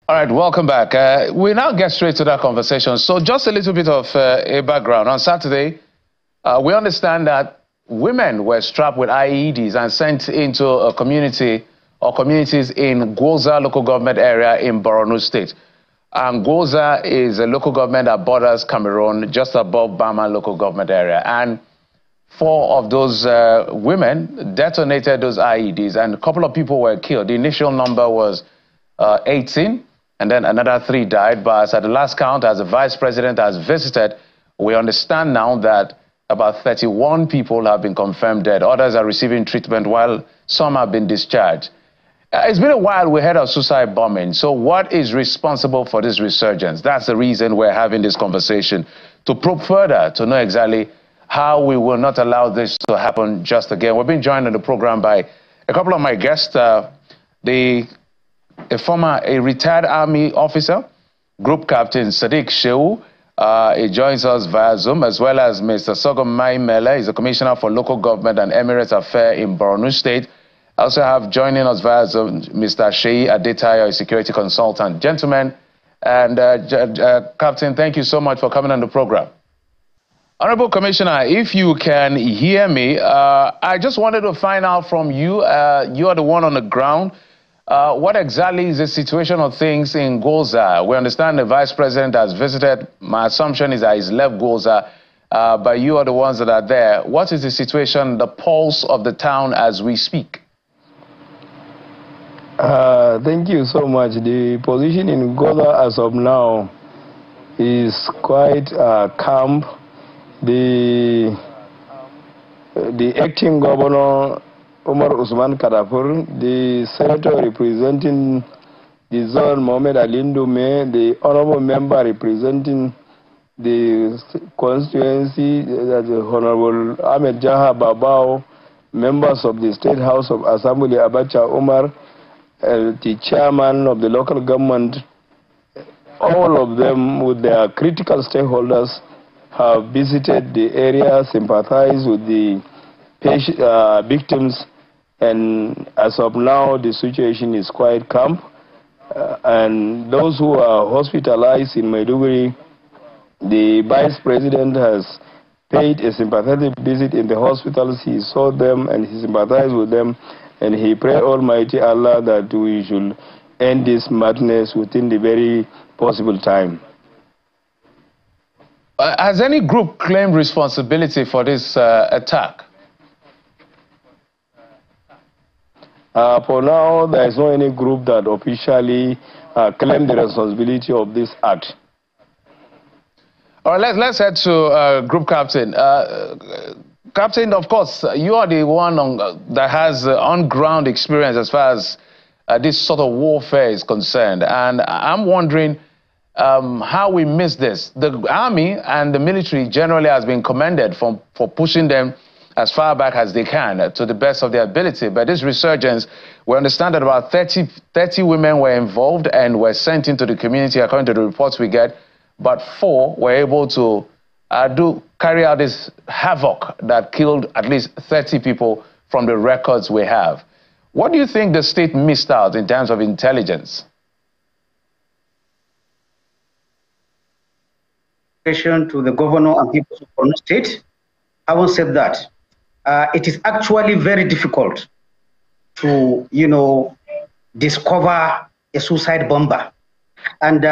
All right, welcome back. We now get straight to that conversation. So just a little bit of a background. On Saturday, we understand that women were strapped with IEDs and sent into a community or communities in Gwoza local government area in Borno State. And Gwoza is a local government that borders Cameroon, just above Bama local government area. And 4 of those women detonated those IEDs, and a couple of people were killed. The initial number was 18, and then another 3 died. But at the last count, as the vice president has visited, we understand now that about 31 people have been confirmed dead. Others are receiving treatment, while some have been discharged. It's been a while we heard of suicide bombing. So what is responsible for this resurgence? That's the reason we're having this conversation, to probe further, to know exactly how we will not allow this to happen just again. We've been joined on the program by a couple of my guests, a retired army officer, Group Captain Sadiq Shehu. He joins us via Zoom, as well as Mr. Sogom Maimele. He's a commissioner for local government and Emirates Affairs in Borno State. I also have joining us via Zoom Mr. Sheyi Adetayo, a security consultant. Gentlemen, and Captain, thank you so much for coming on the program. Honorable Commissioner, if you can hear me, I just wanted to find out from you, you are the one on the ground, what exactly is the situation of things in Gwoza? We understand the Vice President has visited. My assumption is that he's left Gwoza, but you are the ones that are there. What is the situation, the pulse of the town as we speak? Thank you so much. The position in Gwoza as of now is quite calm. The acting governor, Umar Usman Kadafur, the senator representing the zone, Mohamed Alindume, the honorable member representing the constituency, the Honorable Ahmed Jaha Babao, members of the State House of Assembly, Abacha Umar, the chairman of the local government, all of them with their critical stakeholders have visited the area, sympathized with the victims, and as of now the situation is quite calm. And those who are hospitalized in Maiduguri, the vice president has paid a sympathetic visit in the hospitals. He saw them and he sympathized with them, and he prayed Almighty Allah that we should end this madness within the very possible time. Has any group claimed responsibility for this attack? For now, there is no any group that officially claimed the responsibility of this act. All right, let's head to Group Captain. Captain, of course, you are the one that has on-ground experience as far as this sort of warfare is concerned. And I'm wondering how we miss this. The army and the military generally has been commended for pushing them as far back as they can to the best of their ability. But this resurgence, we understand that about 30 women were involved and were sent into the community according to the reports we get, but 4 were able to carry out this havoc that killed at least 30 people from the records we have. What do you think the state missed out in terms of intelligence? To the governor and people of Borno State, I will say that it is actually very difficult to, discover a suicide bomber. And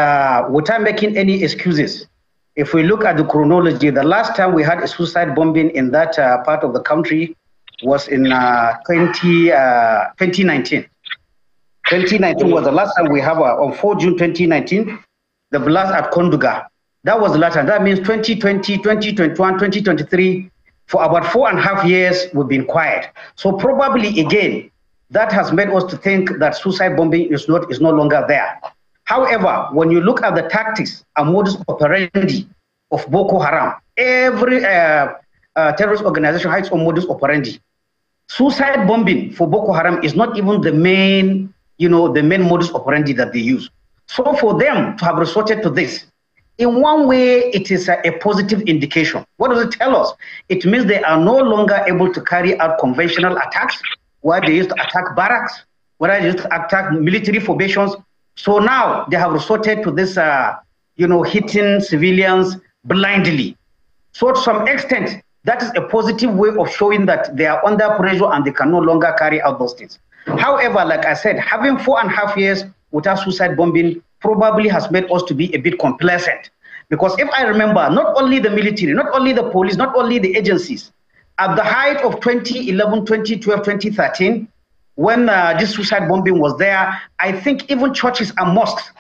without making any excuses, if we look at the chronology, the last time we had a suicide bombing in that part of the country was in 2019. 2019 was the last time we have, on 4 June 2019, the blast at Konduga. That was the last time. That means 2020, 2021, 2023, for about 4.5 years, we've been quiet. So probably, again, that has made us to think that suicide bombing is no longer there. However, when you look at the tactics and modus operandi of Boko Haram, every terrorist organization has its own modus operandi. Suicide bombing for Boko Haram is not even the main, the main modus operandi that they use. So for them to have resorted to this, in one way, it is a positive indication. What does it tell us? It means they are no longer able to carry out conventional attacks, where they used to attack barracks, where they used to attack military formations. So now they have resorted to this, hitting civilians blindly. So to some extent, that is a positive way of showing that they are under pressure and they can no longer carry out those things. However, like I said, having 4.5 years without suicide bombing probably has made us to be a bit complacent. Because if I remember, not only the military, not only the police, not only the agencies, at the height of 2011, 2012, 2013, when this suicide bombing was there, I think even churches and mosques,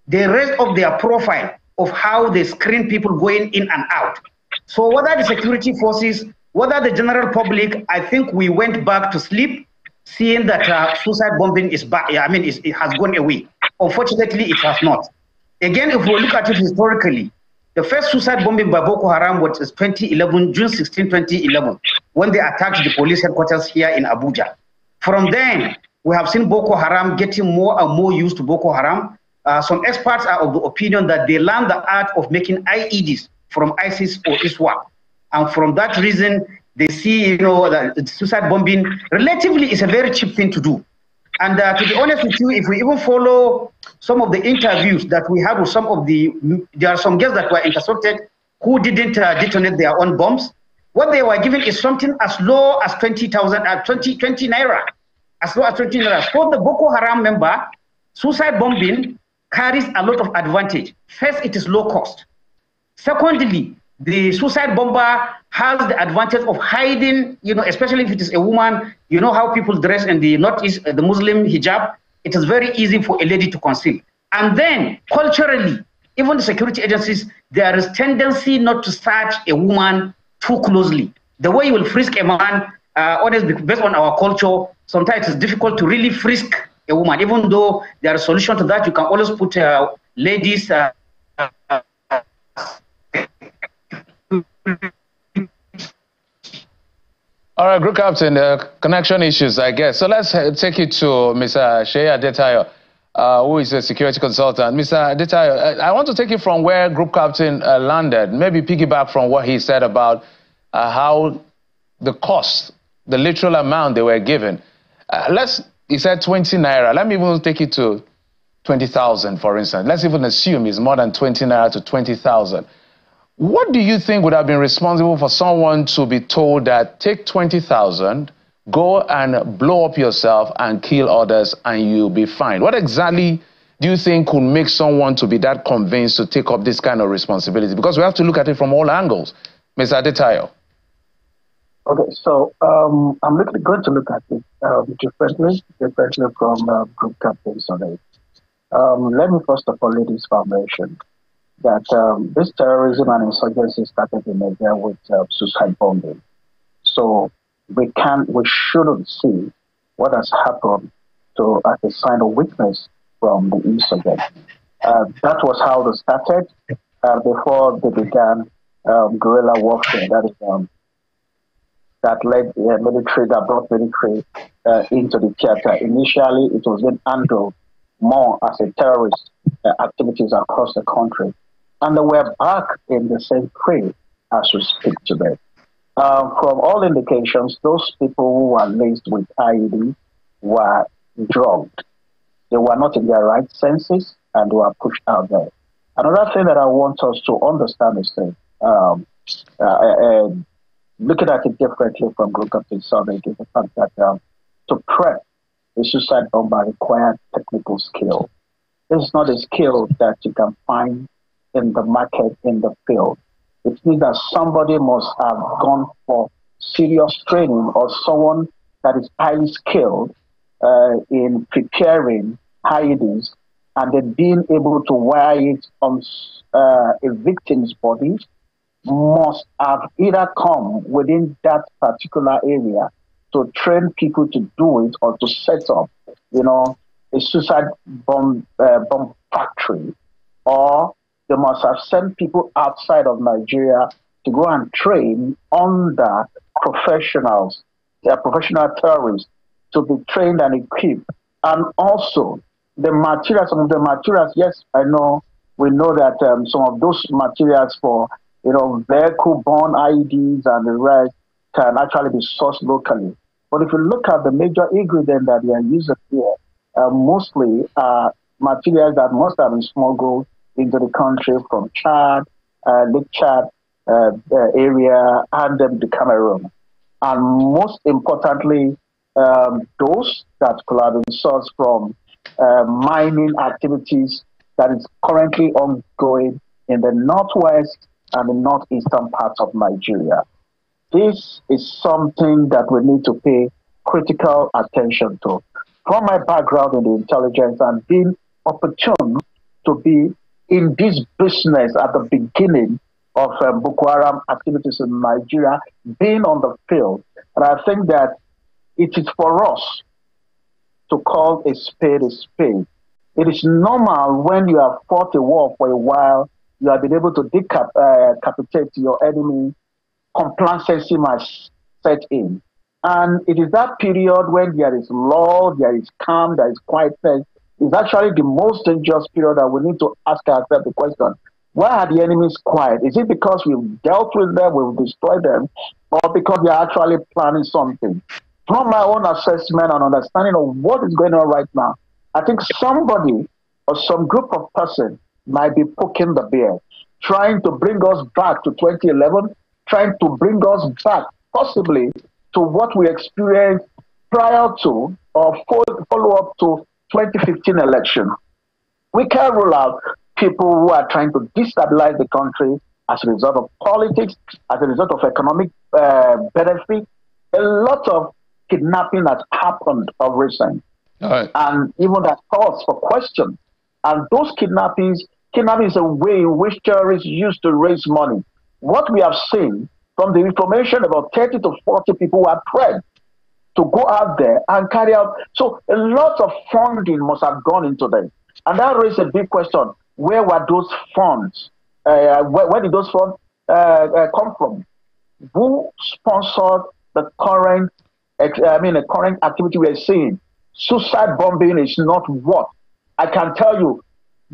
they raised up their profile of how they screen people going in and out. So whether the security forces, whether the general public, I think we went back to sleep, seeing that suicide bombing is back. I mean, it has gone away. Unfortunately, it has not. Again, if we look at it historically, the first suicide bombing by Boko Haram was 2011, June 16, 2011, when they attacked the police headquarters here in Abuja. From then, we have seen Boko Haram getting more and more used to Boko Haram. Some experts are of the opinion that they learned the art of making IEDs from ISIS or ISWAP. And from that reason, they see, that suicide bombing relatively is a very cheap thing to do. And to be honest with you, if we even follow some of the interviews that we had with some of there are some guests that were intercepted who didn't detonate their own bombs. What they were given is something as low as 20,000, 20 naira, as low as 20 naira. So the Boko Haram member, suicide bombing carries a lot of advantage. First, it is low cost. Secondly, the suicide bomber has the advantage of hiding, especially if it is a woman, how people dress in the Northeast, the Muslim hijab, it is very easy for a lady to conceal. And then culturally, even the security agencies, there is tendency not to search a woman too closely. The way you will frisk a man, honestly, based on our culture, sometimes it's difficult to really frisk a woman, even though there is a solution to that. You can always put ladies All right, Group Captain, connection issues, I guess. So let's take it to Mr. Shey Adetayo, who is a security consultant. Mr. Adetayo, I want to take it from where Group Captain landed, maybe piggyback from what he said about how the cost, the literal amount they were given. He said 20 naira. Let me even take it to 20,000, for instance. Let's even assume it's more than 20 naira to 20,000. What do you think would have been responsible for someone to be told that take 20,000, go and blow up yourself and kill others and you'll be fine? What exactly do you think could make someone to be that convinced to take up this kind of responsibility? Because we have to look at it from all angles. Mr. Adetayo. Okay, so I'm going to look at it differently from Group Captain Sunday. Let me first of all lay this foundation that this terrorism and insurgency started in Nigeria with suicide bombing. So we shouldn't see what has happened as a sign of weakness from the insurgents. That was how they started before they began guerrilla warfare. That led military, that brought military into the theater. Initially, it was being handled more as a terrorist activities across the country. And we're back in the same fray as we speak today. From all indications, those people who were laced with IED were drugged. They were not in their right senses and were pushed out there. Another thing that I want us to understand is that looking at it differently from Group Captain Sunday is the fact that to prep a suicide bomber requires technical skill. This is not a skill that you can find in the market, in the field. It means that somebody must have gone for serious training or someone that is highly skilled in preparing IEDs and then being able to wire it on a victim's body must have either come within that particular area to train people to do it or to set up, a suicide bomb factory, or they must have sent people outside of Nigeria to go and train under professionals, professional terrorists, to be trained and equipped. And also, some of the materials, yes, we know that some of those materials for, vehicle-borne IEDs and the rest can actually be sourced locally. But if you look at the major ingredient that they are using here, mostly materials that must have been smuggled into the country from Chad, Lake Chad area, and then the Cameroon. And most importantly, those that could have been sourced from mining activities that is currently ongoing in the northwest and the northeastern parts of Nigeria. This is something that we need to pay critical attention to. From my background in the intelligence and being opportune to be in this business at the beginning of Boko Haram activities in Nigeria, being on the field, and I think that it is for us to call a spade a spade. It is normal when you have fought a war for a while, you have been able to decapitate your enemy, complacency must set in. And it is that period when there is law, there is calm, there is quietness. It's actually the most dangerous period that we need to ask ourselves the question, why are the enemies quiet? Is it because we've dealt with them, we've destroyed them, or because they're actually planning something? From my own assessment and understanding of what is going on right now, I think somebody or some group of persons might be poking the bear, trying to bring us back to 2011, trying to bring us back possibly to what we experienced prior to or follow up to 2015 election. We can't rule out people who are trying to destabilize the country as a result of politics, as a result of economic benefit. A lot of kidnapping has happened of recent. Right. And even that calls for question. And those kidnapping is a way in which terrorists use to raise money. What we have seen from the information, about 30 to 40 people were trained to go out there and carry out. So a lot of funding must have gone into them. And that raises a big question. Where were those funds? Where did those funds come from? Who sponsored the current activity we are seeing? Suicide bombing is not what. I can tell you,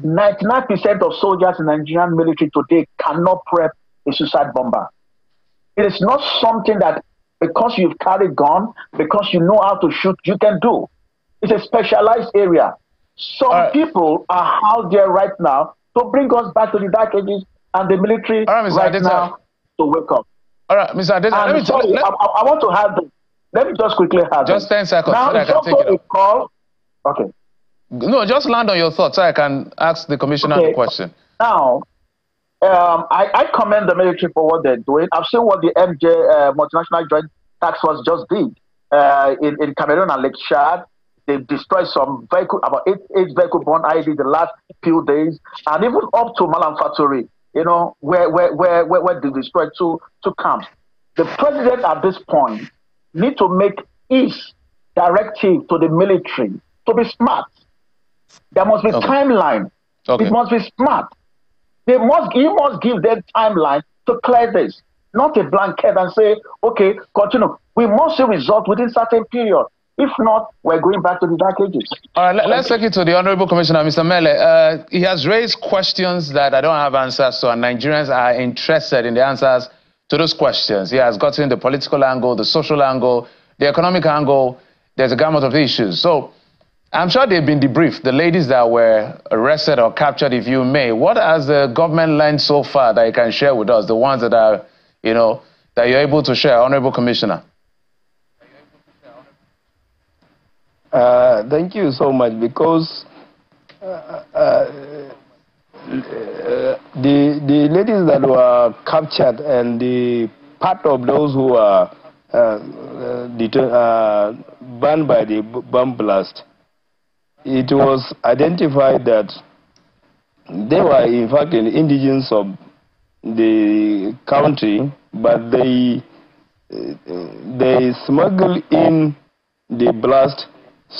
99% of soldiers in the Nigerian military today cannot prep a suicide bomber. It is not something that because you've carried gun, because you know how to shoot, you can do. It's a specialized area. Some people are out there right now to bring us back to the dark ages and the military now to wake up. All right, Mr. Adesa, I want to have this. Let me just quickly have just 10 seconds now, so that I can take it up. Call. Okay. No, just land on your thoughts so I can ask the commissioner the question. Now, I commend the military for what they're doing. I've seen what the MJ Multinational Joint Task Force just did in Cameroon and Lake Chad. They destroyed some vehicle, about eight vehicle-borne IED the last few days, and even up to Malam Faturi, where they destroyed two camps. The president at this point need to make his directive to the military to be smart. There must be timeline. It must be smart. He must give them timeline to clear this, not a blanket and say, okay, continue. We must see results within certain period. If not, we're going back to the dark ages. All right, let's take it to the Honorable Commissioner, Mr. Mele. He has raised questions that I don't have answers to, and Nigerians are interested in the answers to those questions. He has gotten the political angle, the social angle, the economic angle. There's a gamut of issues. So I'm sure they've been debriefed, the ladies that were arrested or captured, if you may. What has the government learned so far that you can share with us, the ones that are, that you're able to share, Honorable Commissioner? Thank you so much, because the ladies that were captured and the part of those who were burned by the bomb blast, it was identified that they were in fact indigenous of the country, but they smuggled in the blast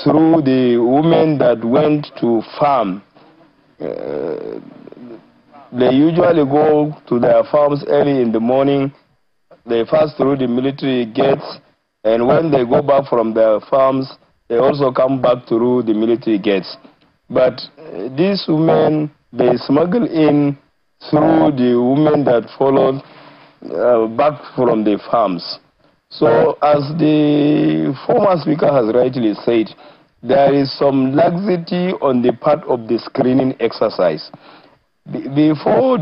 through the women that went to farm. They usually go to their farms early in the morning. They pass through the military gates, and when they go back from their farms, they also come back through the military gates. But these women, they smuggle in through the women that followed back from the farms. So as the former speaker has rightly said, there is some laxity on the part of the screening exercise. Before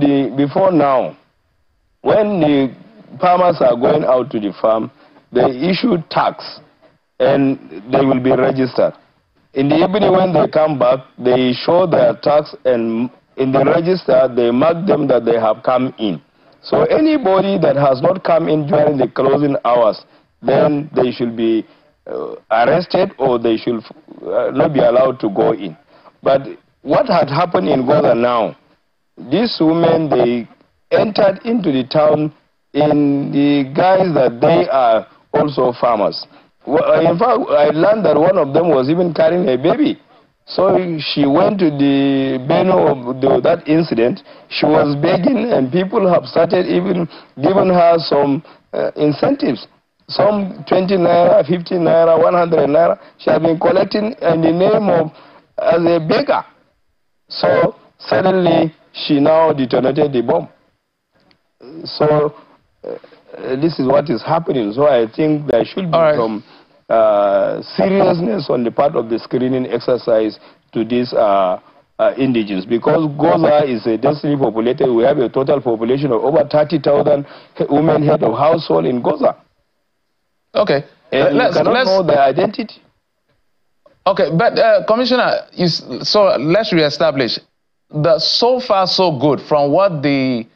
now, when the farmers are going out to the farm, they issue tax and they will be registered. In the evening when they come back, they show their tax, and in the register they mark them that they have come in. So anybody that has not come in during the closing hours, then they should be arrested, or they should not be allowed to go in. But what had happened in Gaza now, these women, they entered into the town in the guise that they are also farmers. In fact, I learned that one of them was even carrying a baby. So she went to the Borno of that incident. She was begging, and people have started even giving her some incentives. Some 20 naira, 50 naira, 100 naira. She has been collecting in the name of as a beggar. So suddenly she now detonated the bomb. So this is what is happening. So I think there should be some seriousness on the part of the screening exercise to these indigenous, because Gaza is a densely populated. We have a total population of over 30,000 women head of household in Gaza. Okay, and let's know their identity. Okay, but Commissioner, so let's reestablish the so far so good from what the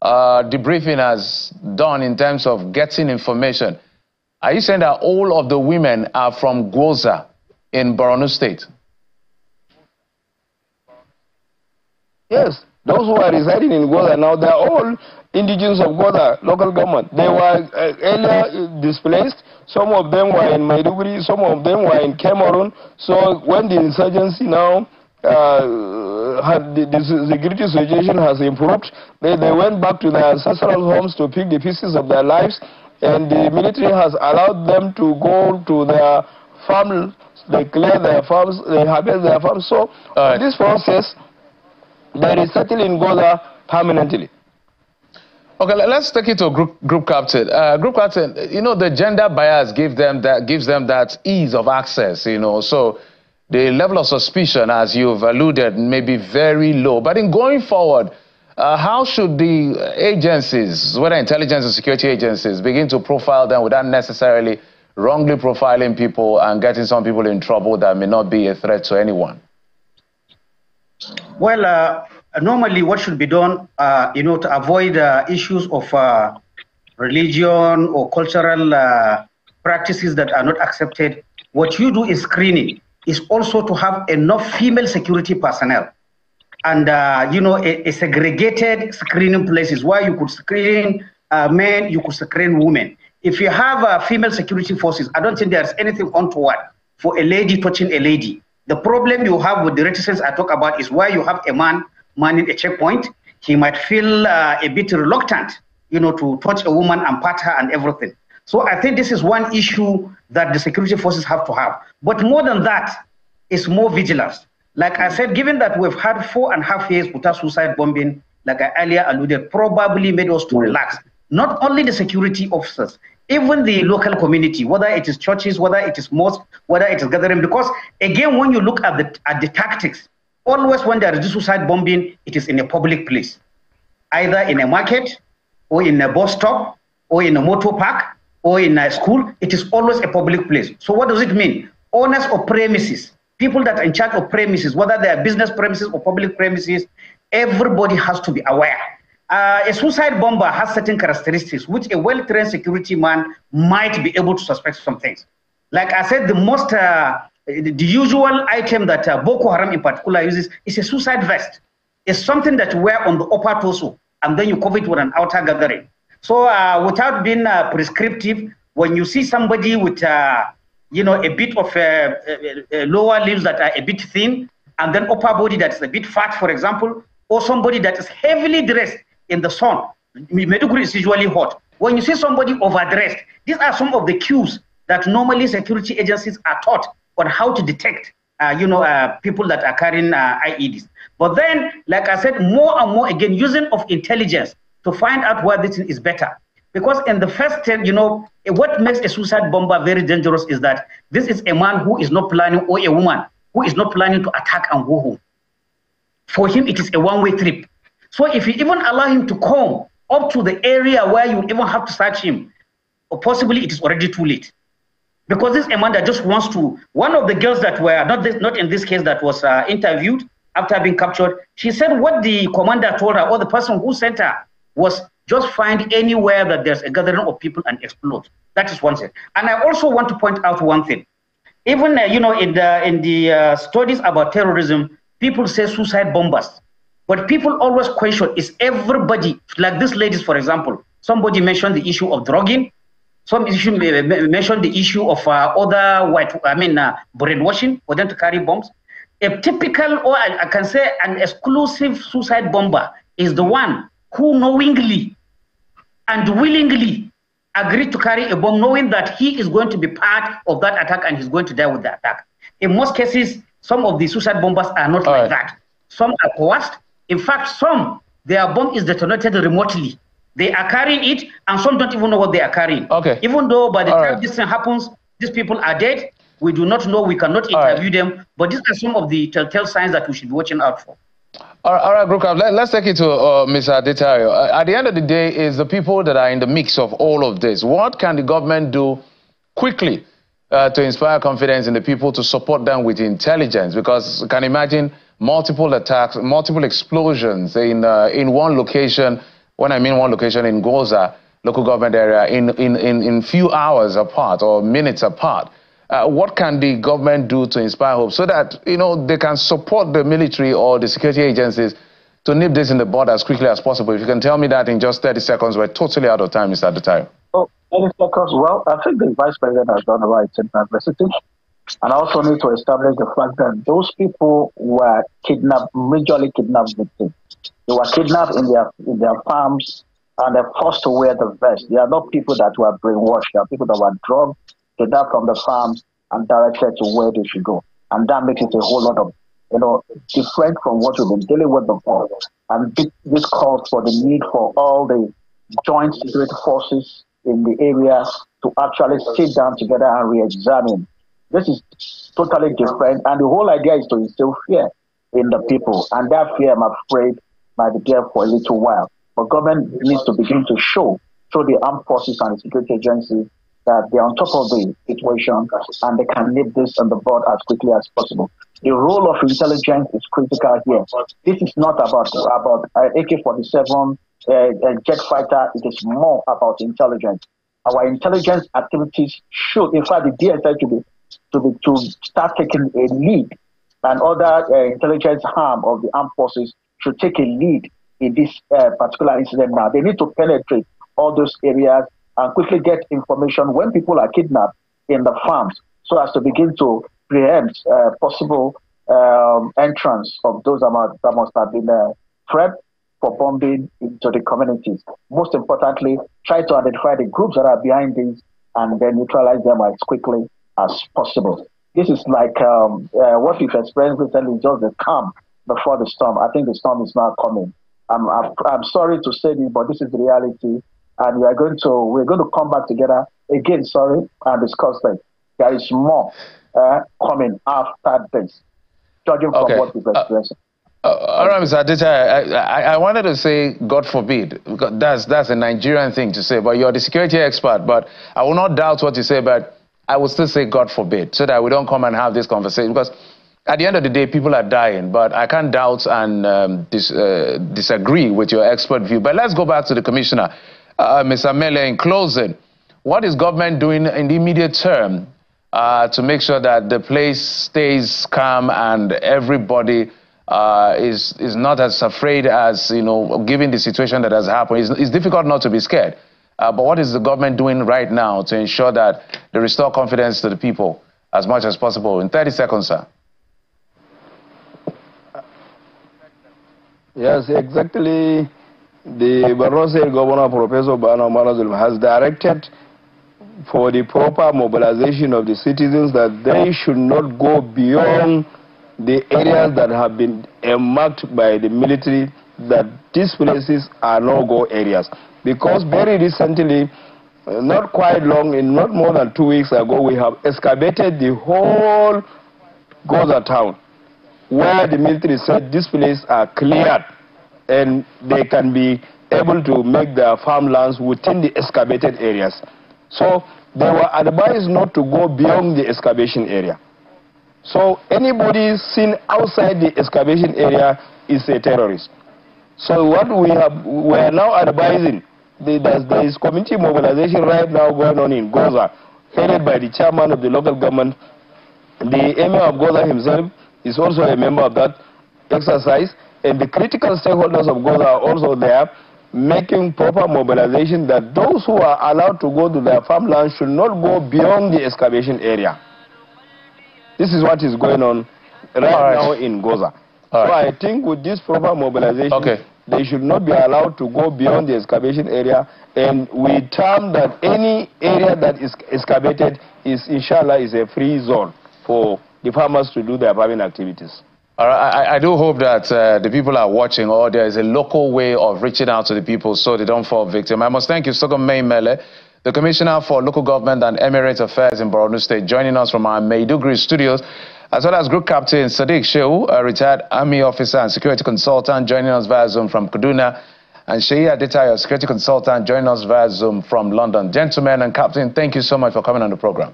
debriefing has done in terms of getting information. Are you saying that all of the women are from Gaza in Borno State? Yes, those who are residing in Gaza now, they are all indigenous of Gaza, local government. They were earlier displaced. Some of them were in Maiduguri, some of them were in Cameroon. So when the insurgency now, the security situation has improved, they went back to their ancestral homes to pick the pieces of their lives, and the military has allowed them to go to their farms. They clear their farms, they harvest their farms. So this process, they is settled in Gaza permanently. Okay, let's take it to group captain. Group captain, you know, the gender bias gives them that ease of access, you know, so the level of suspicion, as you've alluded, may be very low. But in going forward, how should the agencies, whether intelligence or security agencies, begin to profile them without necessarily wrongly profiling people and getting some people in trouble that may not be a threat to anyone? Well, normally what should be done, you know, to avoid issues of religion or cultural practices that are not accepted, what you do is screening, is also to have enough female security personnel. And, you know, a segregated screening places where you could screen men, you could screen women. If you have female security forces, I don't think there's anything untoward for a lady touching a lady. The problem you have with the reticence I talk about is where you have a man manning a checkpoint. He might feel a bit reluctant, you know, to touch a woman and pat her and everything. So I think this is one issue that the security forces have to have. But more than that, it's more vigilance. Like I said, given that we've had 4.5 years without suicide bombing, like I earlier alluded, probably made us to relax. Not only the security officers, even the local community, whether it is churches, whether it is mosques, whether it is gathering. Because again, when you look at the tactics, always when there is suicide bombing, it is in a public place, either in a market or in a bus stop or in a motor park or in a school. It is always a public place. So what does it mean? Owners of premises, people that are in charge of premises, whether they are business premises or public premises, everybody has to be aware. A suicide bomber has certain characteristics which a well-trained security man might be able to suspect some things. Like I said, the usual item that Boko Haram in particular uses is a suicide vest. It's something that you wear on the upper torso and then you cover it with an outer gathering. So without being prescriptive, when you see somebody with you know, a bit of lower limbs that are a bit thin and then upper body that's a bit fat, for example, or somebody that is heavily dressed in the sun, Maiduguri is usually hot. When you see somebody overdressed, these are some of the cues that normally security agencies are taught on how to detect, you know, people that are carrying IEDs. But then, like I said, more and more again, using of intelligence to find out where this is better. Because in the first 10, you know, what makes a suicide bomber very dangerous is that this is a man who is not planning, or a woman who is not planning to attack and go home. For him, it is a one-way trip. So if you even allow him to come up to the area where you even have to search him, or possibly it is already too late. Because this is a man that just wants to, one of the girls that were, not in this case, that was interviewed after being captured, she said what the commander told her, or the person who sent her, was just find anywhere that there's a gathering of people and explode. That is one thing. And I also want to point out one thing. Even, you know, in the studies about terrorism, people say suicide bombers. But people always question, is everybody, like these ladies, for example, somebody mentioned the issue of drugging, some issue mentioned the issue of other brainwashing for them to carry bombs. A typical, or I can say an exclusive suicide bomber is the one who knowingly and willingly agreed to carry a bomb, knowing that he is going to be part of that attack and he's going to die with the attack. In most cases, some of the suicide bombers are not like that. Some are coerced. In fact, some, their bomb is detonated remotely. They are carrying it, and some don't even know what they are carrying. Okay. Even though by the time this thing happens, these people are dead, we do not know, we cannot interview them, but these are some of the telltale signs that we should be watching out for. All right, Group, let's take it to Mr. Adetayo. At the end of the day, is the people that are in the mix of all of this. What can the government do quickly to inspire confidence in the people, to support them with intelligence? Because you can imagine multiple attacks, multiple explosions in one location. When I mean one location, in Goza, local government area, in few hours apart or minutes apart. What can the government do to inspire hope so that, you know, they can support the military or the security agencies to nip this in the bud as quickly as possible? If you can tell me that in just 30 seconds, we're totally out of time, Mr. Adetayo. Oh, 30 seconds. Well, I think the Vice President has done the right in diversity. And I also need to establish the fact that those people were kidnapped, majorly kidnapped victims. They were kidnapped in their farms, and they're forced to wear the vest. They are not people that were brainwashed. They are people that were drugged, kidnapped from the farms, and directed to where they should go. And that makes it a whole lot of, you know, different from what we've been dealing with before. And this calls for the need for all the joint security forces in the area to actually sit down together and re-examine. This is totally different, and the whole idea is to instill fear in the people. And that fear, I'm afraid, might be there for a little while. But government needs to begin to show the armed forces and the security agencies that they're on top of the situation and they can nip this on the bud as quickly as possible. The role of intelligence is critical here. This is not about AK-47 jet fighter. It is more about intelligence. Our intelligence activities should, in fact, the DSI to start taking a lead, and other intelligence arm of the armed forces should take a lead in this particular incident now. They need to penetrate all those areas and quickly get information when people are kidnapped in the farms, so as to begin to preempt possible entrance of those that must have been prepped for bombing into the communities. Most importantly, try to identify the groups that are behind these and then neutralize them as quickly as possible. This is like what we've experienced recently, just the calm before the storm. I think the storm is now coming. I'm sorry to say this, but this is the reality, and we're going to come back together again. And discuss that. There is more coming after this, judging from what we've experienced. All right, Mr. Adetayo, I wanted to say, God forbid, because that's a Nigerian thing to say, but you're the security expert, but I will not doubt what you say, but I will still say God forbid, so that we don't come and have this conversation, because at the end of the day, people are dying, but I can't doubt and disagree with your expert view. But let's go back to the Commissioner. Mr. Mele, in closing, what is government doing in the immediate term to make sure that the place stays calm and everybody is not as afraid as, you know, given the situation that has happened? It's difficult not to be scared. But what is the government doing right now to ensure that they restore confidence to the people as much as possible? In 30 seconds, sir. Yes, exactly. The Borno State Governor, Professor Bana Manazul, has directed for the proper mobilization of the citizens that they should not go beyond the areas that have been marked by the military, that these places are no-go areas. because very recently, not quite long, not more than 2 weeks ago, we have excavated the whole Goza town, where the military said these places are cleared and they can be able to make their farmlands within the excavated areas. So they were advised not to go beyond the excavation area. So anybody seen outside the excavation area is a terrorist. So what we are now advising, there is community mobilization right now going on in Goza, headed by the chairman of the local government. The emir of Goza himself is also a member of that exercise, and the critical stakeholders of Goza are also there, making proper mobilization that those who are allowed to go to their farmland should not go beyond the excavation area. This is what is going on right now in Goza. So I think with this proper mobilization, they should not be allowed to go beyond the excavation area, and we term that any area that is excavated is, inshallah, is a free zone for the farmers to do their farming activities. All right, I do hope that the people are watching, or there is a local way of reaching out to the people so they don't fall victim. I must thank you, Sogom Mele, the Commissioner for Local Government and Emirate Affairs in Borno State, joining us from our Maiduguri studios, as well as Group Captain Sadiq Shehu, a retired Army officer and security consultant, joining us via Zoom from Kaduna, and Sheyi Adetayo, security consultant, joining us via Zoom from London. Gentlemen and Captain, thank you so much for coming on the program.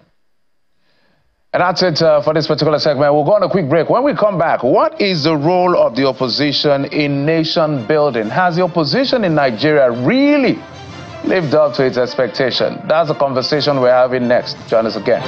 And that's it for this particular segment. We'll go on a quick break. When we come back, what is the role of the opposition in nation building? Has the opposition in Nigeria really lived up to its expectation? That's the conversation we're having next. Join us again.